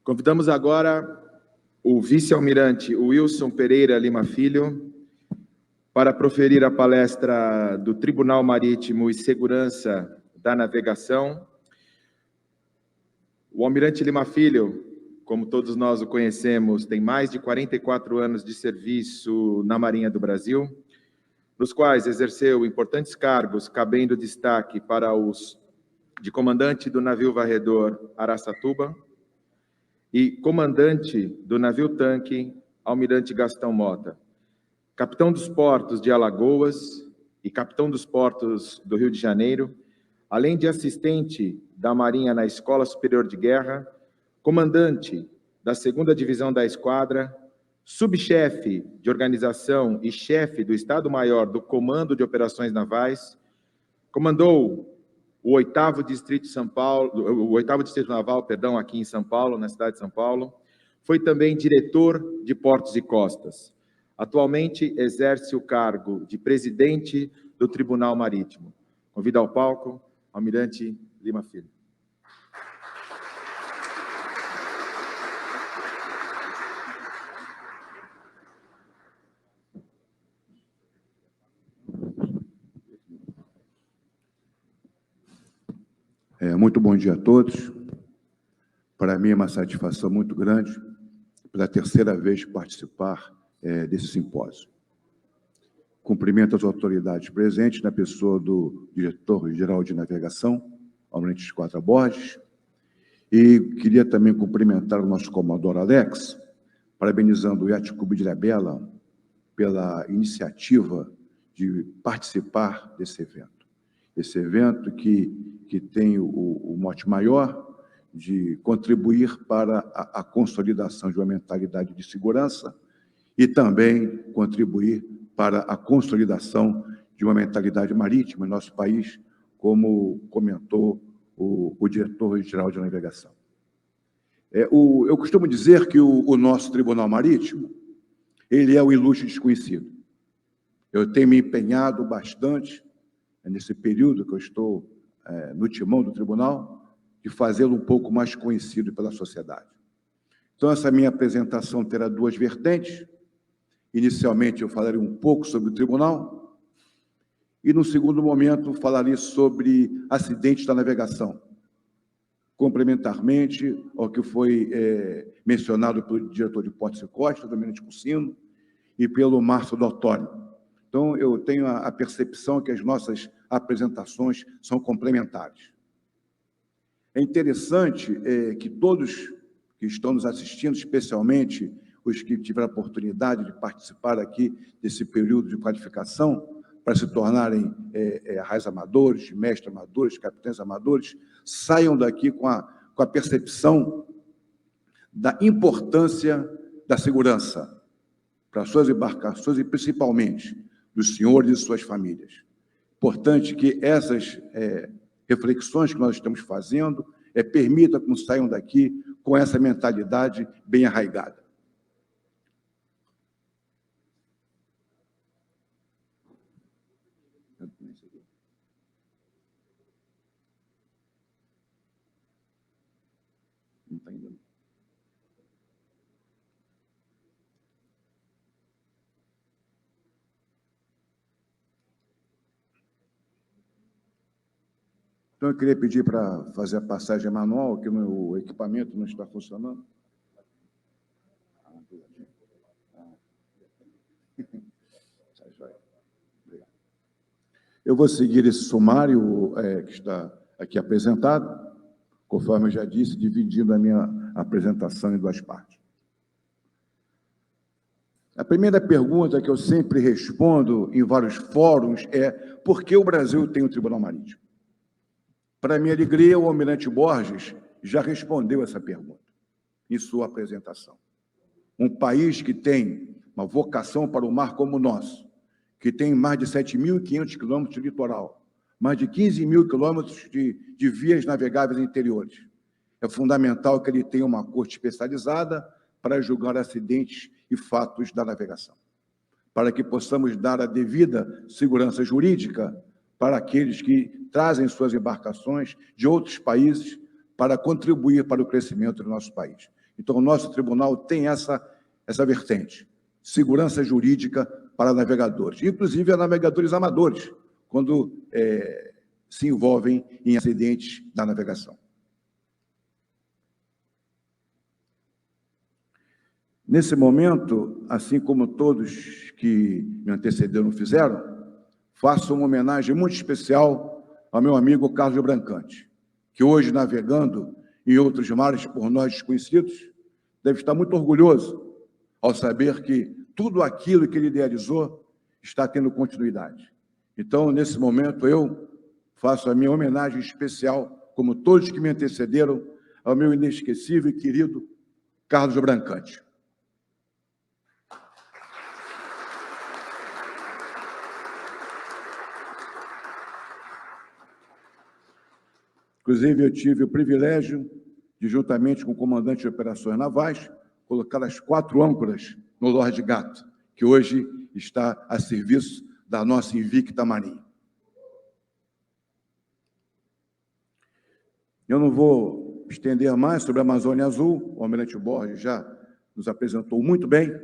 Convidamos agora o vice-almirante Wilson Pereira Lima Filho para proferir a palestra do Tribunal Marítimo e Segurança da Navegação. O almirante Lima Filho, como todos nós o conhecemos, tem mais de 44 anos de serviço na Marinha do Brasil, nos quais exerceu importantes cargos, cabendo destaque para os de comandante do navio varredor Araçatuba e comandante do navio-tanque Almirante Gastão Mota, capitão dos portos de Alagoas e capitão dos portos do Rio de Janeiro, além de assistente da Marinha na Escola Superior de Guerra, comandante da 2ª Divisão da Esquadra, subchefe de organização e chefe do Estado-Maior do Comando de Operações Navais, comandou o 8º Distrito Naval, aqui em São Paulo, na cidade de São Paulo. Foi também diretor de Portos e Costas. Atualmente exerce o cargo de presidente do Tribunal Marítimo. Convido ao palco Almirante Lima Filho. Muito bom dia a todos. Para mim é uma satisfação muito grande, pela 3ª vez, participar desse simpósio. Cumprimento as autoridades presentes, na pessoa do diretor-geral de navegação, Almirante Esquadra Borges, e queria também cumprimentar o nosso Comodoro Alex, parabenizando o Yacht Clube de Ilhabela pela iniciativa de participar desse evento. Esse evento que tem o mote maior de contribuir para a consolidação de uma mentalidade de segurança e também contribuir para a consolidação de uma mentalidade marítima em nosso país, como comentou o diretor-geral de navegação. Eu costumo dizer que o nosso Tribunal Marítimo, ele é o ilustre desconhecido. Eu tenho me empenhado bastante, nesse período que eu estou no timão do tribunal, de fazê-lo um pouco mais conhecido pela sociedade. Então, essa minha apresentação terá 2 vertentes. Inicialmente, eu falarei um pouco sobre o tribunal e, no segundo momento, falarei sobre acidentes da navegação, complementarmente ao que foi mencionado pelo diretor de Portos e Costas, Domingos Cursino, e pelo Márcio Dottore. Então, eu tenho a percepção que as nossas apresentações são complementares. É interessante que todos que estão nos assistindo, especialmente os que tiveram a oportunidade de participar aqui desse período de qualificação, para se tornarem arrais amadores, mestres amadores, capitães amadores, saiam daqui com a percepção da importância da segurança para suas embarcações e, principalmente, dos senhores e suas famílias. Importante que essas reflexões que nós estamos fazendo permitam que saiam daqui com essa mentalidade bem arraigada. Não está ainda. Então, eu queria pedir para fazer a passagem manual, que o equipamento não está funcionando. Eu vou seguir esse sumário que está aqui apresentado, conforme eu já disse, dividindo a minha apresentação em 2 partes. A primeira pergunta que eu sempre respondo em vários fóruns é: por que o Brasil tem um Tribunal Marítimo? Para minha alegria, o almirante Borges já respondeu essa pergunta em sua apresentação. Um país que tem uma vocação para o mar como o nosso, que tem mais de 7.500 quilômetros de litoral, mais de 15.000 quilômetros de vias navegáveis interiores. É fundamental que ele tenha uma corte especializada para julgar acidentes e fatos da navegação, para que possamos dar a devida segurança jurídica para aqueles que trazem suas embarcações de outros países para contribuir para o crescimento do nosso país. Então, o nosso tribunal tem essa vertente, segurança jurídica para navegadores, inclusive a navegadores amadores, quando se envolvem em acidentes da navegação. Nesse momento, assim como todos que me antecederam fizeram, faço uma homenagem muito especial ao meu amigo Carlos Brancante, que hoje, navegando em outros mares por nós desconhecidos, deve estar muito orgulhoso ao saber que tudo aquilo que ele idealizou está tendo continuidade. Então, nesse momento, eu faço a minha homenagem especial, como todos que me antecederam, ao meu inesquecível e querido Carlos Brancante. Inclusive, eu tive o privilégio de, juntamente com o comandante de operações navais, colocar as 4 âncoras no Lorde Gato, que hoje está a serviço da nossa invicta Marinha. Eu não vou estender mais sobre a Amazônia Azul, o almirante Borges já nos apresentou muito bem,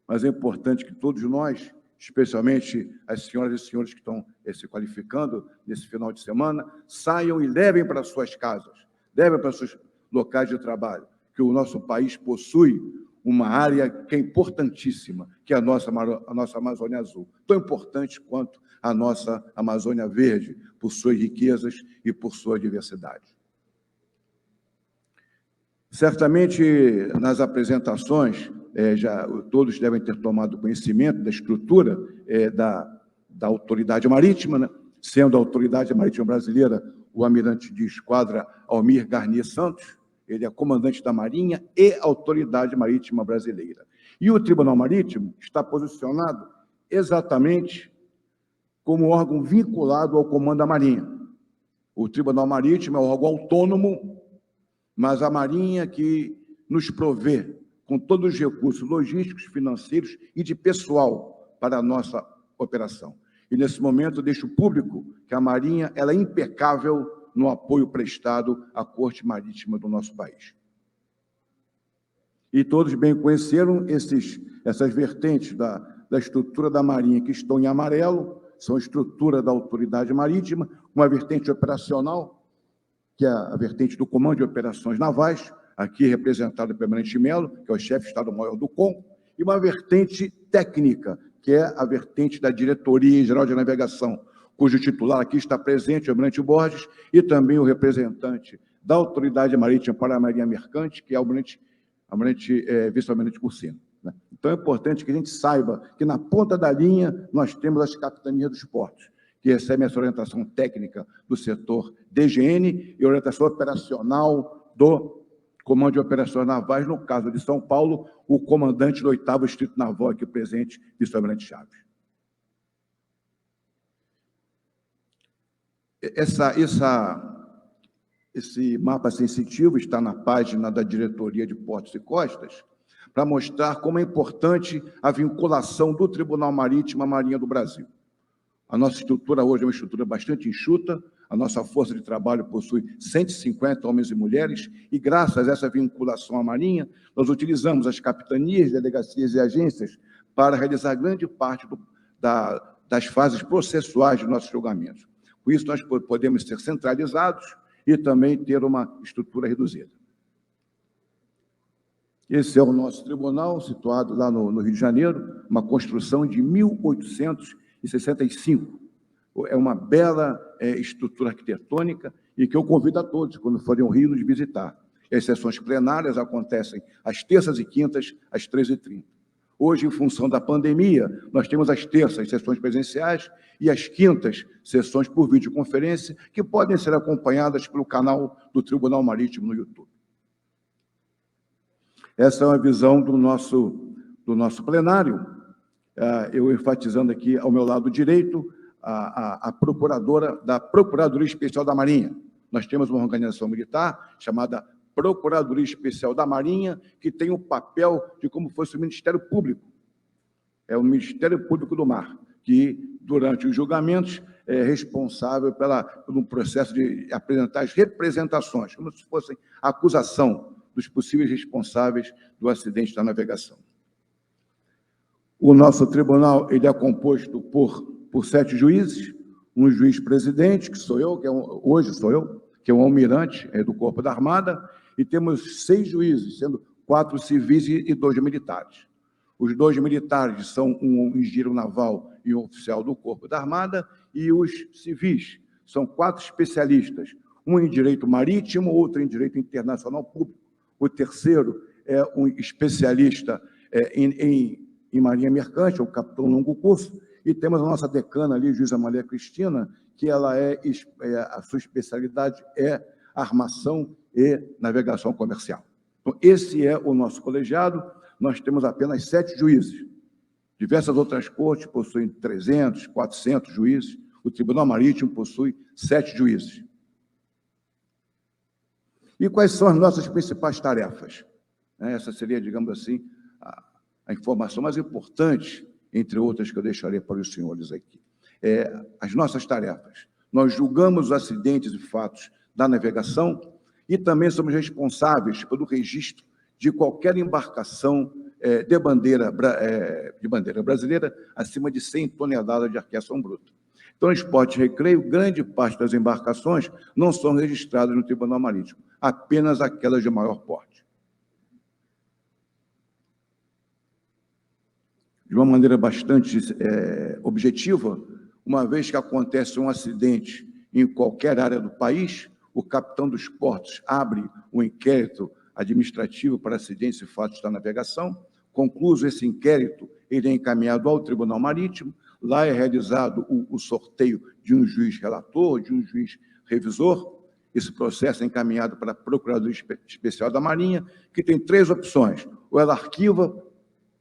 mas é importante que todos nós, especialmente as senhoras e senhores que estão se qualificando nesse final de semana, saiam e levem para suas casas, levem para seus locais de trabalho, que o nosso país possui uma área que é importantíssima, que é a nossa Amazônia Azul, tão importante quanto a nossa Amazônia Verde, por suas riquezas e por sua diversidade. Certamente, nas apresentações, já todos devem ter tomado conhecimento da estrutura da Autoridade Marítima, né? Sendo a Autoridade Marítima Brasileira o almirante de esquadra Almir Garnier Santos, ele é comandante da Marinha e Autoridade Marítima Brasileira. E o Tribunal Marítimo está posicionado exatamente como órgão vinculado ao Comando da Marinha. O Tribunal Marítimo é um órgão autônomo, mas a Marinha que nos provê com todos os recursos logísticos, financeiros e de pessoal para a nossa operação. E, nesse momento, deixo público que a Marinha ela é impecável no apoio prestado à Corte Marítima do nosso país. E todos bem conheceram essas vertentes da estrutura da Marinha que estão em amarelo, são a estrutura da Autoridade Marítima, uma vertente operacional, que é a vertente do Comando de Operações Navais, aqui representado pelo almirante Melo, que é o chefe de Estado-Maior do COM, e uma vertente técnica, que é a vertente da Diretoria Geral de Navegação, cujo titular aqui está presente, o almirante Borges, e também o representante da Autoridade Marítima para a Marinha Mercante, que é o vice-almirante Cursino. Né? Então, é importante que a gente saiba que, na ponta da linha, nós temos as capitanias dos portos, que recebem essa orientação técnica do setor DGN e orientação operacional do Comando de Operações Navais, no caso de São Paulo, o comandante do 8º Distrito Naval aqui presente, vice-almirante Chaves. Esse mapa sensitivo está na página da Diretoria de Portos e Costas, para mostrar como é importante a vinculação do Tribunal Marítimo à Marinha do Brasil. A nossa estrutura hoje é uma estrutura bastante enxuta, a nossa força de trabalho possui 150 homens e mulheres, e graças a essa vinculação à Marinha, nós utilizamos as capitanias, delegacias e agências para realizar grande parte das fases processuais de nossos julgamentos. Com isso, nós podemos ser centralizados e também ter uma estrutura reduzida. Esse é o nosso tribunal, situado lá no Rio de Janeiro, uma construção de 1865. É uma bela estrutura arquitetônica e que eu convido a todos, quando forem ao Rio, nos visitar. As sessões plenárias acontecem às terças e quintas, às 13h30. Hoje, em função da pandemia, nós temos às terças sessões presenciais e às quintas sessões por videoconferência, que podem ser acompanhadas pelo canal do Tribunal Marítimo no YouTube. Essa é uma visão do nosso plenário. Eu enfatizando aqui ao meu lado direito a procuradora da Procuradoria Especial da Marinha. Nós temos uma organização militar chamada Procuradoria Especial da Marinha, que tem o papel de como fosse o Ministério Público. É o Ministério Público do Mar, que, durante os julgamentos, é responsável por um processo de apresentar as representações, como se fossem acusação dos possíveis responsáveis do acidente da navegação. O nosso tribunal ele é composto por 7 juízes, um juiz-presidente, que sou eu, hoje sou eu, que é um almirante do Corpo da Armada, e temos 6 juízes, sendo 4 civis e 2 militares. Os 2 militares são um engenheiro naval e um oficial do Corpo da Armada, e os civis são 4 especialistas, um em direito marítimo, outro em direito internacional público. O terceiro é um especialista em marinha mercante, o capitão longo curso, e temos a nossa decana ali, juíza Maria Cristina, que ela a sua especialidade é armação e navegação comercial. Então, esse é o nosso colegiado. Nós temos apenas 7 juízes. Diversas outras cortes possuem 300, 400 juízes. O Tribunal Marítimo possui 7 juízes. E quais são as nossas principais tarefas? Essa seria, digamos assim, a informação mais importante, entre outras que eu deixarei para os senhores aqui. As nossas tarefas. Nós julgamos os acidentes e fatos da navegação e também somos responsáveis pelo registro de qualquer embarcação de bandeira brasileira acima de 100 toneladas de arqueação bruta. Transporte e recreio, grande parte das embarcações não são registradas no Tribunal Marítimo, apenas aquelas de maior porte. De uma maneira bastante objetiva, uma vez que acontece um acidente em qualquer área do país, o capitão dos portos abre um inquérito administrativo para acidentes e fatos da navegação. Concluído esse inquérito, ele é encaminhado ao Tribunal Marítimo. Lá é realizado o sorteio de um juiz relator, de um juiz revisor. Esse processo é encaminhado para a Procuradoria Especial da Marinha, que tem 3 opções. Ou ela arquiva,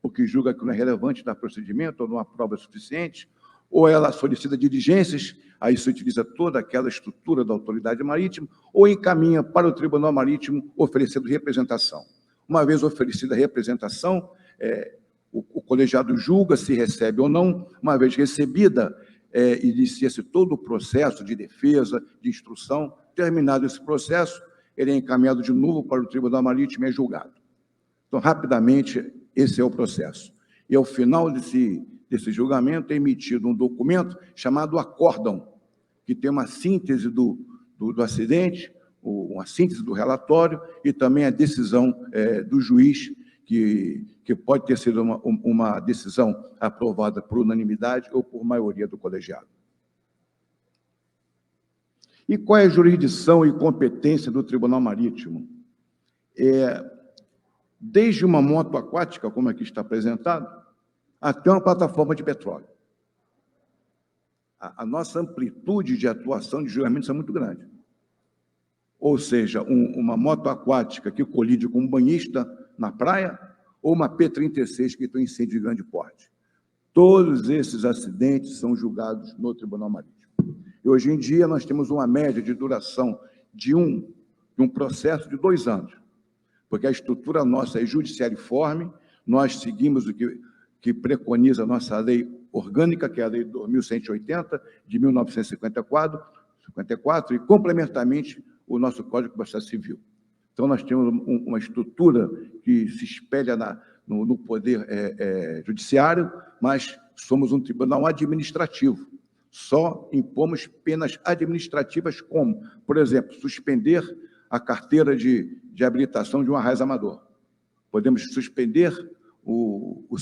porque julga que não é relevante dar procedimento ou não há prova suficiente, ou ela solicita diligências, aí se utiliza toda aquela estrutura da autoridade marítima, ou encaminha para o Tribunal Marítimo oferecendo representação. Uma vez oferecida a representação, o colegiado julga se recebe ou não. Uma vez recebida, inicia-se todo o processo de defesa, de instrução. Terminado esse processo, ele é encaminhado de novo para o Tribunal Marítimo e é julgado. Então, rapidamente, esse é o processo. E, ao final desse julgamento, é emitido um documento chamado acórdão, que tem uma síntese do acidente, uma síntese do relatório e também a decisão do juiz, que pode ter sido uma decisão aprovada por unanimidade ou por maioria do colegiado. E qual é a jurisdição e competência do Tribunal Marítimo? Desde uma moto aquática, como aqui está apresentado, até uma plataforma de petróleo. A nossa amplitude de atuação de julgamentos é muito grande. Ou seja, uma moto aquática que colide com um banhista na praia, ou uma P-36 que tem incêndio de grande porte. Todos esses acidentes são julgados no Tribunal Marítimo. E hoje em dia nós temos uma média de duração de um processo de 2 anos, porque a estrutura nossa é judiciariforme, nós seguimos o que preconiza a nossa lei orgânica, que é a Lei 2.180, de 1954, e complementarmente o nosso Código de Processo Civil. Então, nós temos uma estrutura que se espelha no poder judiciário, mas somos um tribunal administrativo. Só impomos penas administrativas como, por exemplo, suspender a carteira de habilitação de um arraiz-amador. Podemos suspender o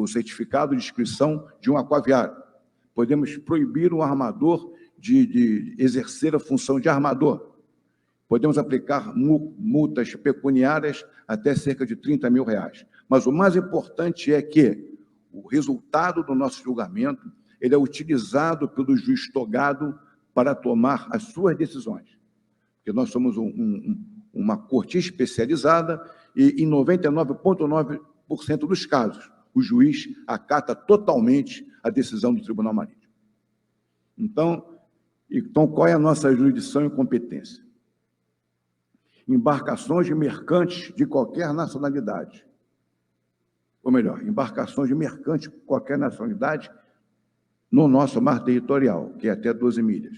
certificado de inscrição de um aquaviário. Podemos proibir um armador de exercer a função de armador. Podemos aplicar multas pecuniárias até cerca de R$30 mil. Mas o mais importante é que o resultado do nosso julgamento ele é utilizado pelo juiz togado para tomar as suas decisões. Porque nós somos uma corte especializada e, em 99,9% dos casos, o juiz acata totalmente a decisão do Tribunal Marítimo. Então, qual é a nossa jurisdição e competência? Embarcações de mercantes de qualquer nacionalidade, ou melhor, embarcações de mercantes de qualquer nacionalidade no nosso mar territorial, que é até 12 milhas.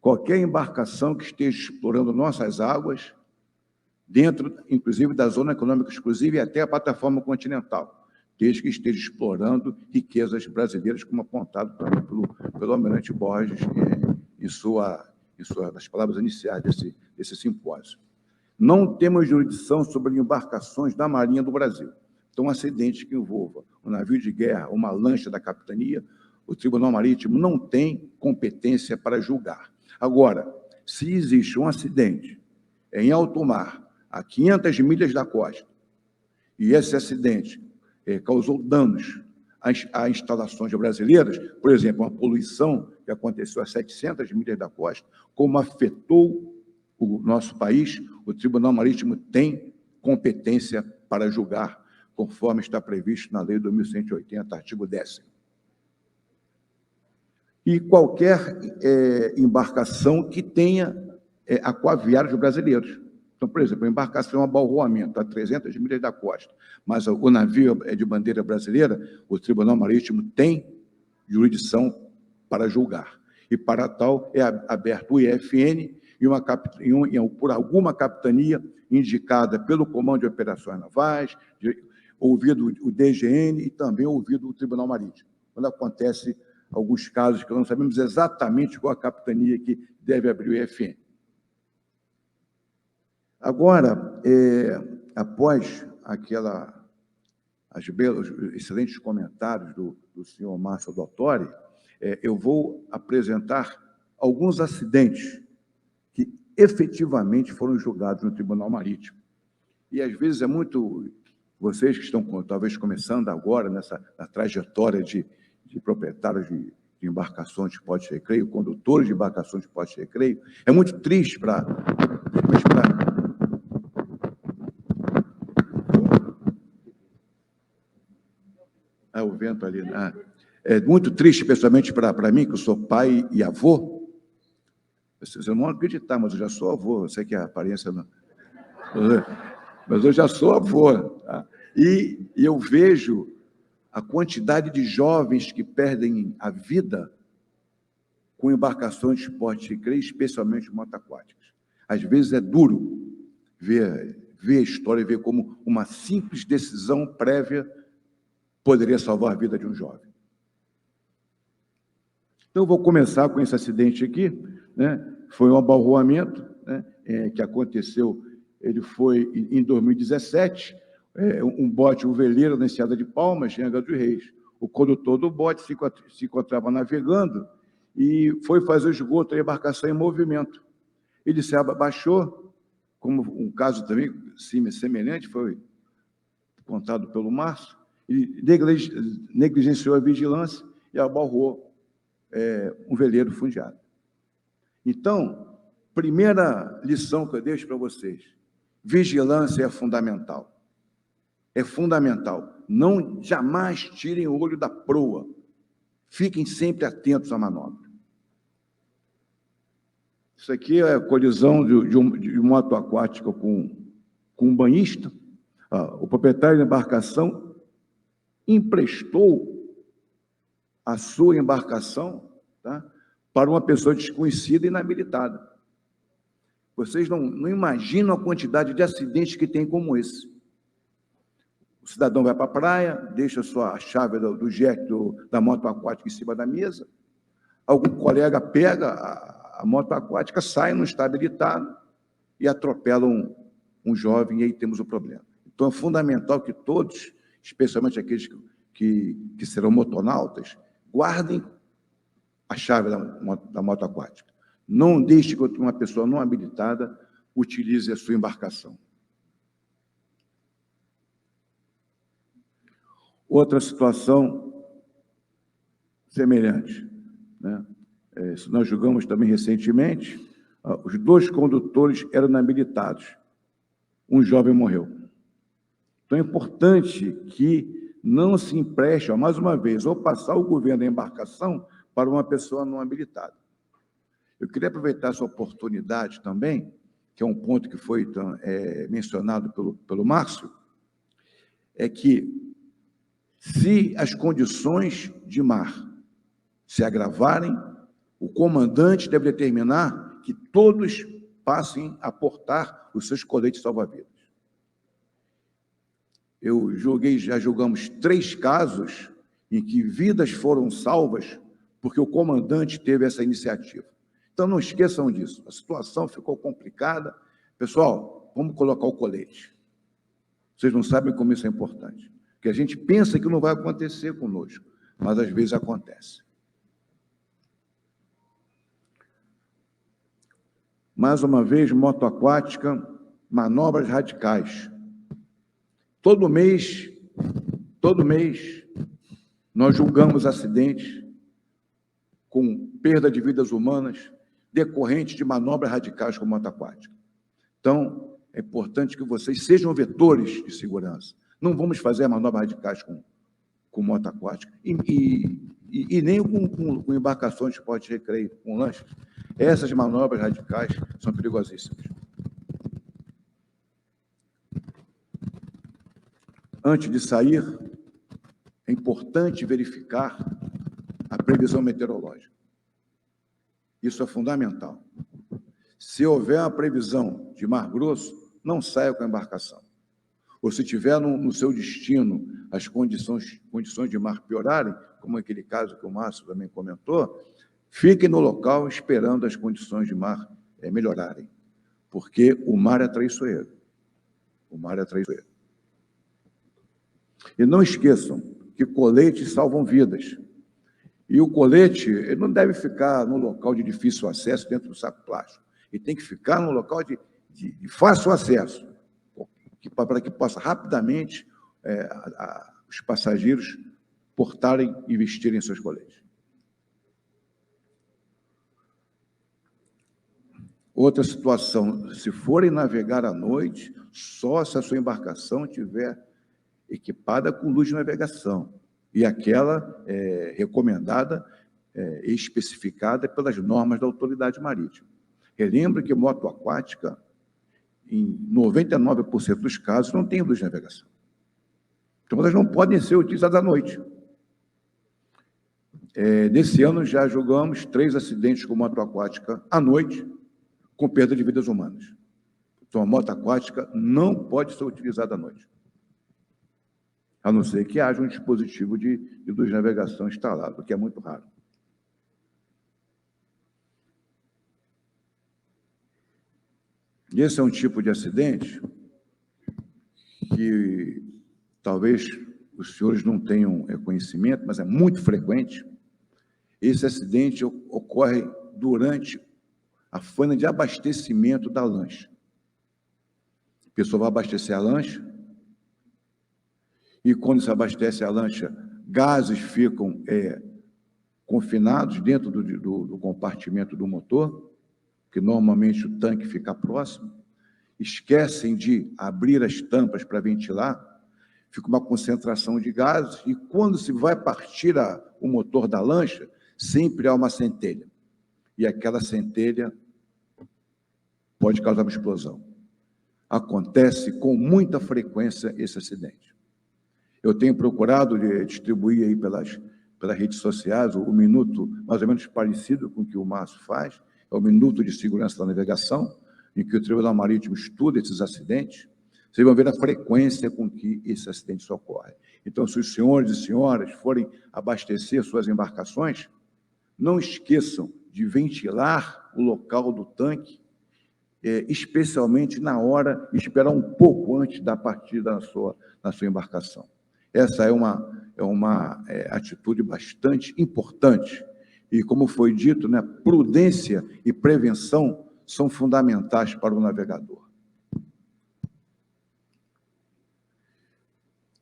Qualquer embarcação que esteja explorando nossas águas, dentro, inclusive, da Zona Econômica Exclusiva e até a plataforma continental, desde que esteja explorando riquezas brasileiras, como apontado também pelo Almirante Borges nas palavras iniciais desse simpósio. Não temos jurisdição sobre embarcações da Marinha do Brasil. Então, um acidente que envolva um navio de guerra, uma lancha da capitania, o Tribunal Marítimo não tem competência para julgar. Agora, se existe um acidente em alto mar, a 500 milhas da costa, e esse acidente causou danos às instalações brasileiras, por exemplo, uma poluição que aconteceu a 700 milhas da costa, como afetou o nosso país, o Tribunal Marítimo tem competência para julgar, conforme está previsto na Lei 2.180, artigo 10º. E qualquer embarcação que tenha aquaviários brasileiros. Então, por exemplo, a embarcação é um abalroamento a 300 milhas da costa, mas o navio é de bandeira brasileira, o Tribunal Marítimo tem jurisdição para julgar. E, para tal, é aberto o IFN por alguma capitania indicada pelo Comando de Operações Navais, ouvido o DGN e também ouvido o Tribunal Marítimo. Quando acontece alguns casos que não sabemos exatamente qual a capitania que deve abrir o IFN. Agora, após os excelentes comentários do senhor Márcio Dottori, eu vou apresentar alguns acidentes que efetivamente foram julgados no Tribunal Marítimo. E, às vezes, vocês que estão, talvez, começando agora na trajetória de proprietários de embarcações de porte de recreio, condutores de embarcações de porte de recreio, é muito triste o vento ali, né? É muito triste, pessoalmente, para mim, que eu sou pai e avô. Vocês não vão acreditar, mas eu já sou avô. Eu sei que a aparência não... Mas eu já sou avô. Tá? E eu vejo a quantidade de jovens que perdem a vida com embarcações de porte de recreio, especialmente motoaquáticas. Às vezes é duro ver a história e ver como uma simples decisão prévia poderia salvar a vida de um jovem. Então, eu vou começar com esse acidente aqui, né? Foi um abalroamento, né? Que aconteceu, ele foi em 2017, um bote, um veleiro na Enseada de Palmas, em Angra dos Reis. O condutor do bote se encontrava navegando e foi fazer o esgoto, a embarcação em movimento. Ele se abaixou, como um caso também semelhante, foi contado pelo Márcio, e negligenciou a vigilância e abalrou um veleiro fundeado. Então, primeira lição que eu deixo para vocês, vigilância é fundamental. É fundamental. Não jamais tirem o olho da proa. Fiquem sempre atentos à manobra. Isso aqui é a colisão de moto aquática com um banhista. O proprietário da embarcação emprestou a sua embarcação, tá, para uma pessoa desconhecida e inabilitada. Vocês não imaginam a quantidade de acidentes que tem como esse. O cidadão vai para a praia, deixa a chave do jet da moto aquática em cima da mesa, algum colega pega a moto aquática, sai, não está habilitado e atropela um jovem, e aí temos o problema. Então, é fundamental que todos, especialmente aqueles que serão motonautas, guardem a chave da moto aquática. Não deixe que uma pessoa não habilitada utilize a sua embarcação. Outra situação semelhante, né? Nós julgamos também recentemente, os 2 condutores eram inabilitados. Um jovem morreu. Então, é importante que não se empreste, mais uma vez, ou passar o governo da embarcação para uma pessoa não habilitada. Eu queria aproveitar essa oportunidade também, que é um ponto que foi mencionado pelo Márcio, é que, se as condições de mar se agravarem, o comandante deve determinar que todos passem a portar os seus coletes salva-vidas. Já julgamos 3 casos em que vidas foram salvas porque o comandante teve essa iniciativa. Então, não esqueçam disso. A situação ficou complicada. Pessoal, vamos colocar o colete. Vocês não sabem como isso é importante. Porque a gente pensa que não vai acontecer conosco, mas às vezes acontece. Mais uma vez, moto aquática, manobras radicais. Todo mês, nós julgamos acidentes com perda de vidas humanas decorrentes de manobras radicais com moto aquática. Então, é importante que vocês sejam vetores de segurança. Não vamos fazer manobras radicais com moto aquática e nem com embarcações de esporte de recreio, com lanchas. Essas manobras radicais são perigosíssimas. Antes de sair, é importante verificar a previsão meteorológica. Isso é fundamental. Se houver uma previsão de mar grosso, não saia com a embarcação. Ou se tiver no seu destino as condições de mar piorarem, como aquele caso que o Márcio também comentou, fiquem no local esperando as condições de mar melhorarem, porque o mar é traiçoeiro. O mar é traiçoeiro. E não esqueçam que coletes salvam vidas. E o colete ele não deve ficar no local de difícil acesso dentro do saco plástico. Ele tem que ficar no local de fácil acesso, para que possa rapidamente os passageiros portarem e vestirem seus coletes. Outra situação, se forem navegar à noite, só se a sua embarcação estiver equipada com luz de navegação, e aquela recomendada e especificada pelas normas da autoridade marítima. Relembre que moto aquática, em 99% dos casos, não tem luz de navegação. Então, elas não podem ser utilizadas à noite. Nesse ano, já julgamos 3 acidentes com moto aquática à noite, com perda de vidas humanas. Então, a moto aquática não pode ser utilizada à noite, a não ser que haja um dispositivo de luz de navegação instalado, o que é muito raro. E esse é um tipo de acidente que talvez os senhores não tenham conhecimento, mas é muito frequente. Esse acidente ocorre durante a faina de abastecimento da lancha. A pessoa vai abastecer a lancha, e quando se abastece a lancha, gases ficam confinados dentro do compartimento do motor, que normalmente o tanque fica próximo, esquecem de abrir as tampas para ventilar, fica uma concentração de gases, e quando se vai partir o motor da lancha, sempre há uma centelha, e aquela centelha pode causar uma explosão. Acontece com muita frequência esse acidente. Eu tenho procurado distribuir aí pelas redes sociais o minuto mais ou menos parecido com o que o Márcio faz, é o Minuto de Segurança da Navegação, em que o Tribunal Marítimo estuda esses acidentes. Vocês vão ver a frequência com que esses acidentes ocorrem. Então, se os senhores e senhoras forem abastecer suas embarcações, não esqueçam de ventilar o local do tanque, especialmente na hora, esperar um pouco antes da partida da sua embarcação. Essa é uma atitude bastante importante. E, como foi dito, né, prudência e prevenção são fundamentais para o navegador.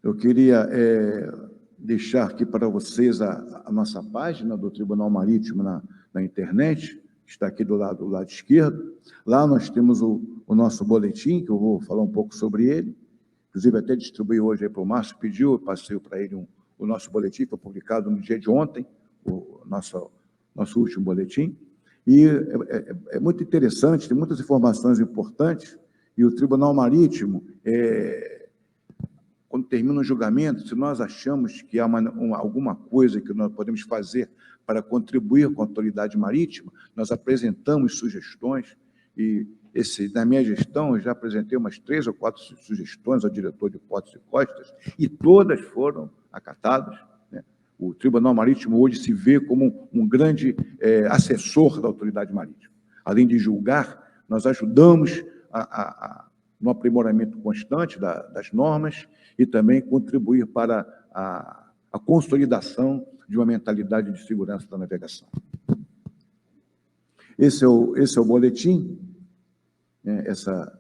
Eu queria deixar aqui para vocês a nossa página do Tribunal Marítimo na internet, que está aqui do lado esquerdo. Lá nós temos o nosso boletim, que eu vou falar um pouco sobre ele. Inclusive, até distribuí hoje para o Márcio, pediu, eu passei para ele o nosso boletim, foi publicado no dia de ontem, o nosso último boletim, e é muito interessante, tem muitas informações importantes, e o Tribunal Marítimo, quando termina o julgamento, se nós achamos que há alguma coisa que nós podemos fazer para contribuir com a autoridade marítima, nós apresentamos sugestões, e na minha gestão, eu já apresentei umas 3 ou 4 sugestões ao diretor de Portos e Costas, e todas foram acatadas, né? O Tribunal Marítimo hoje se vê como um grande assessor da autoridade marítima. Além de julgar, nós ajudamos no aprimoramento constante das normas e também contribuir para a consolidação de uma mentalidade de segurança da navegação. Esse é o boletim, né? Essa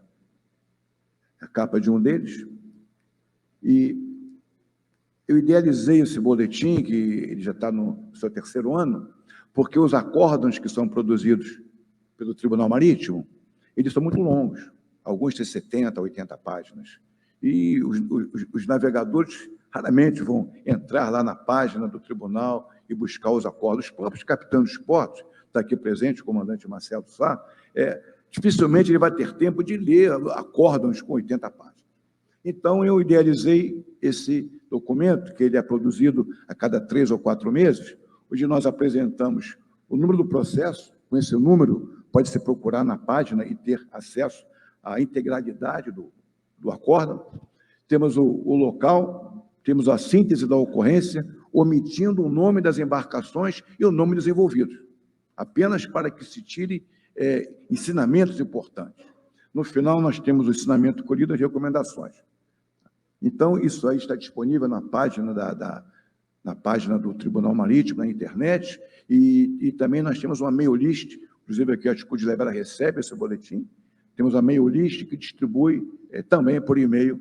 é a capa de um deles, e eu idealizei esse boletim, que ele já está no seu 3º ano, porque os acórdãos que são produzidos pelo Tribunal Marítimo, eles são muito longos, alguns têm 70, 80 páginas, e os navegadores raramente vão entrar lá na página do tribunal e buscar os acordos. Os próprios capitães dos portos, está aqui presente o comandante Marcelo Sá, dificilmente ele vai ter tempo de ler acórdãos com 80 páginas. Então, eu idealizei esse documento, que ele é produzido a cada 3 ou 4 meses, onde nós apresentamos o número do processo. Com esse número, pode-se procurar na página e ter acesso à integralidade do acórdão. Temos o local, temos a síntese da ocorrência, omitindo o nome das embarcações e o nome dos envolvidos, apenas para que se tire ensinamentos importantes. No final, nós temos o ensinamento colhido e as recomendações. Então, isso aí está disponível na página na página do Tribunal Marítimo, na internet, e também nós temos uma mail list, inclusive aqui a Atitude de Libera recebe esse boletim, temos a mail list que distribui também por e-mail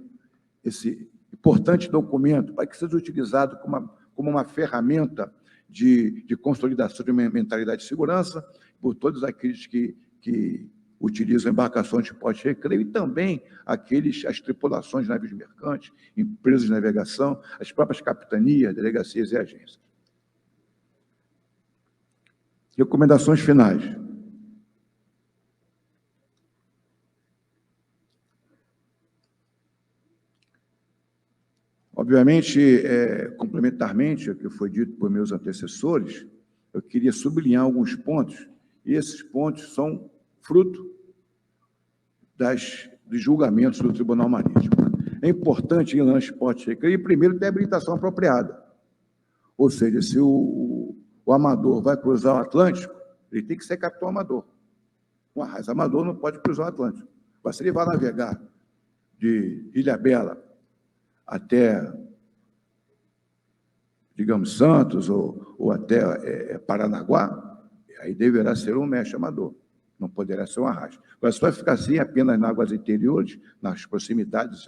esse importante documento, para que seja utilizado como uma ferramenta de consolidação de uma mentalidade de segurança por todos aqueles que utilizam embarcações de porte e recreio, e também as tripulações de navios mercantes, empresas de navegação, as próprias capitanias, delegacias e agências. Recomendações finais. Obviamente, complementarmente ao que foi dito por meus antecessores, eu queria sublinhar alguns pontos, e esses pontos são fruto dos julgamentos do Tribunal Marítimo. É importante ir no esporte recreio, primeiro, ter habilitação apropriada. Ou seja, se o amador vai cruzar o Atlântico, ele tem que ser capitão amador. Um arraiz amador não pode cruzar o Atlântico. Mas se ele vai navegar de Ilhabela até, digamos, Santos ou até Paranaguá, aí deverá ser um mestre amador, não poderá ser um arrasto. Mas se vai ficar assim apenas nas águas interiores, nas proximidades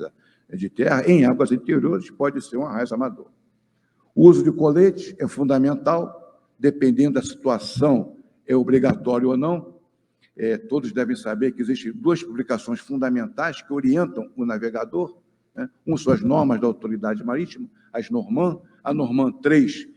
de terra, em águas interiores, pode ser um arrasto amador. O uso de colete é fundamental, dependendo da situação, é obrigatório ou não. Todos devem saber que existem 2 publicações fundamentais que orientam o navegador, né? São as normas da autoridade marítima, as Norman. A Norman 3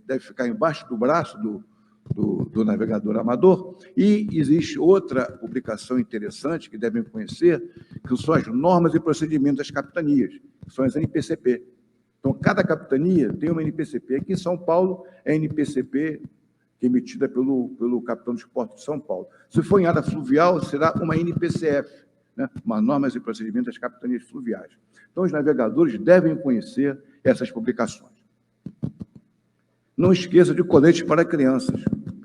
deve ficar embaixo do braço do navegador amador, e existe outra publicação interessante que devem conhecer, que são as normas e procedimentos das capitanias, que são as NPCP. Então, cada capitania tem uma NPCP. Aqui em São Paulo, é a NPCP que é emitida pelo capitão dos portos de São Paulo. Se for em área fluvial, será uma NPCF, né? Uma normas e procedimentos das capitanias fluviais. Então, os navegadores devem conhecer essas publicações. Não esqueça de coletes para crianças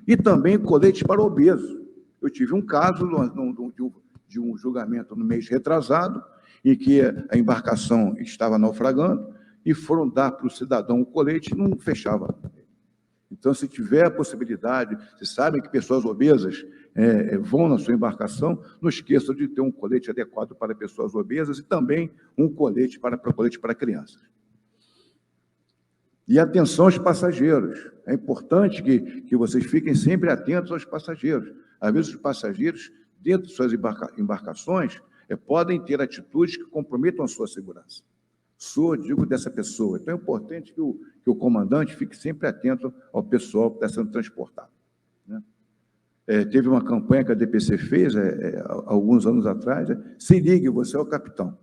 e também coletes para obesos. Eu tive um caso de um julgamento no mês retrasado, em que a embarcação estava naufragando e foram dar para o cidadão o colete e não fechava. Então, se tiver a possibilidade, vocês sabem que pessoas obesas vão na sua embarcação, não esqueçam de ter um colete adequado para pessoas obesas e também um colete para crianças. E atenção aos passageiros. É importante que vocês fiquem sempre atentos aos passageiros. Às vezes, os passageiros, dentro de suas embarcações, podem ter atitudes que comprometam a sua segurança. Digo dessa pessoa. Então, é importante que o comandante fique sempre atento ao pessoal que está sendo transportado, né? Teve uma campanha que a DPC fez, alguns anos atrás, se ligue, você é o capitão.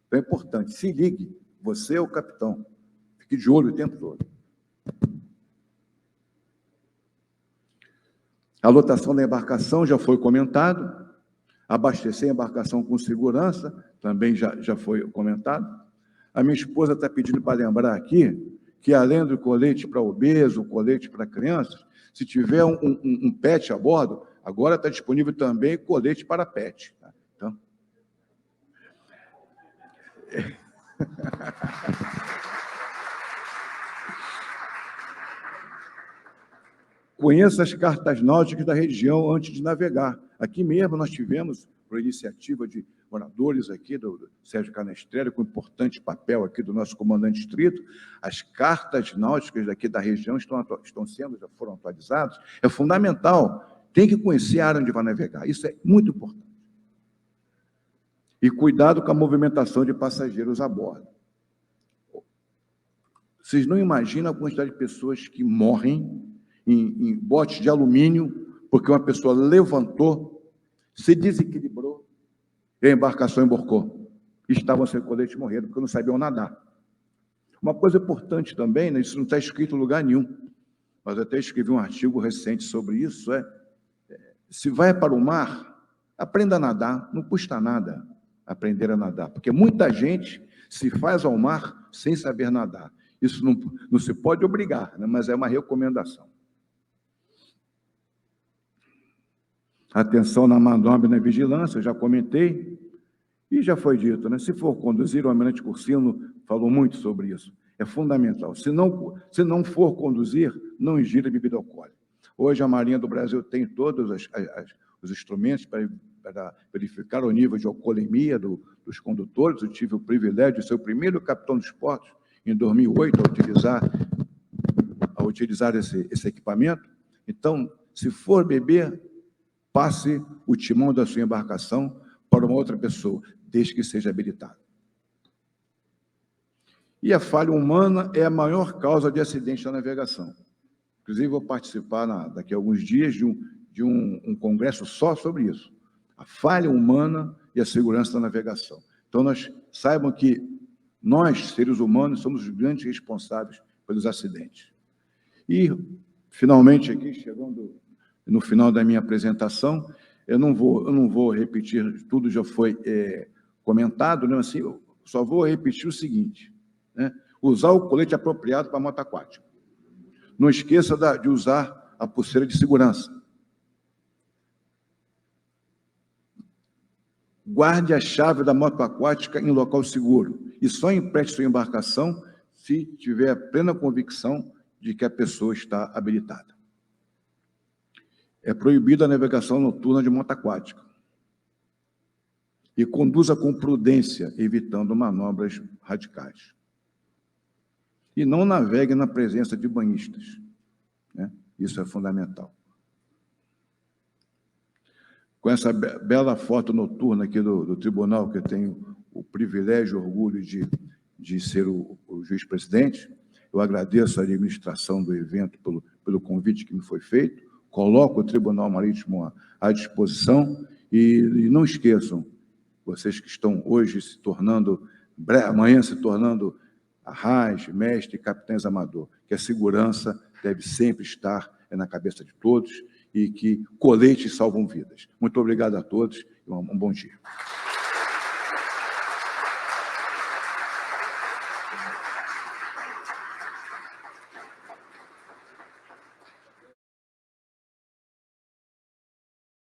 Então, é importante, se ligue, você é o capitão. Fique de olho o tempo todo. A lotação da embarcação já foi comentado. Abastecer a embarcação com segurança, também já foi comentado. A minha esposa está pedindo para lembrar aqui que, além do colete para obeso, colete para crianças, se tiver um pet a bordo, agora está disponível também colete para pet. Tá? Então, conheça as cartas náuticas da região antes de navegar. Aqui mesmo nós tivemos, por iniciativa de moradores aqui, do Sérgio Canestrelli, com importante papel aqui do nosso comandante distrito, as cartas náuticas daqui da região já foram atualizadas. É fundamental, tem que conhecer a área onde vai navegar, isso é muito importante. E cuidado com a movimentação de passageiros a bordo. Vocês não imaginam a quantidade de pessoas que morrem em botes de alumínio, porque uma pessoa levantou, se desequilibrou, e a embarcação emborcou. Estavam sem colete e morreram, porque não sabiam nadar. Uma coisa importante também, né, isso não está escrito em lugar nenhum, mas eu até escrevi um artigo recente sobre isso, se vai para o mar, aprenda a nadar, não custa nada aprender a nadar, porque muita gente se faz ao mar sem saber nadar. Isso não se pode obrigar, né, mas é uma recomendação. Atenção na manobra e na vigilância, eu já comentei, e já foi dito, né? Se for conduzir, o almirante Cursino falou muito sobre isso, é fundamental. Se não for conduzir, não ingira bebida alcoólica. Hoje a Marinha do Brasil tem todos os instrumentos para verificar o nível de alcoolemia dos condutores. Eu tive o privilégio de ser o primeiro capitão dos portos, em 2008, a utilizar esse equipamento. Então, se for beber, passe o timão da sua embarcação para uma outra pessoa, desde que seja habilitado. E a falha humana é a maior causa de acidente na navegação. Inclusive, vou participar daqui a alguns dias de um congresso só sobre isso. A falha humana e a segurança da navegação. Então, saibam que nós, seres humanos, somos os grandes responsáveis pelos acidentes. E, finalmente, aqui, chegando no final da minha apresentação, eu não vou repetir, tudo já foi comentado, né? Assim, eu só vou repetir o seguinte, né? Usar o colete apropriado para moto aquática. Não esqueça de usar a pulseira de segurança. Guarde a chave da moto aquática em local seguro e só empreste sua embarcação se tiver a plena convicção de que a pessoa está habilitada. É proibida a navegação noturna de moto aquática. E conduza com prudência, evitando manobras radicais. E não navegue na presença de banhistas, né? Isso é fundamental. Com essa bela foto noturna aqui do tribunal, que eu tenho o privilégio e o orgulho de ser o juiz-presidente, eu agradeço a administração do evento pelo convite que me foi feito, coloco o Tribunal Marítimo à disposição e não esqueçam, vocês que estão hoje amanhã se tornando arrais, mestre, capitães amador, que a segurança deve sempre estar na cabeça de todos e que coletes salvam vidas. Muito obrigado a todos e um bom dia.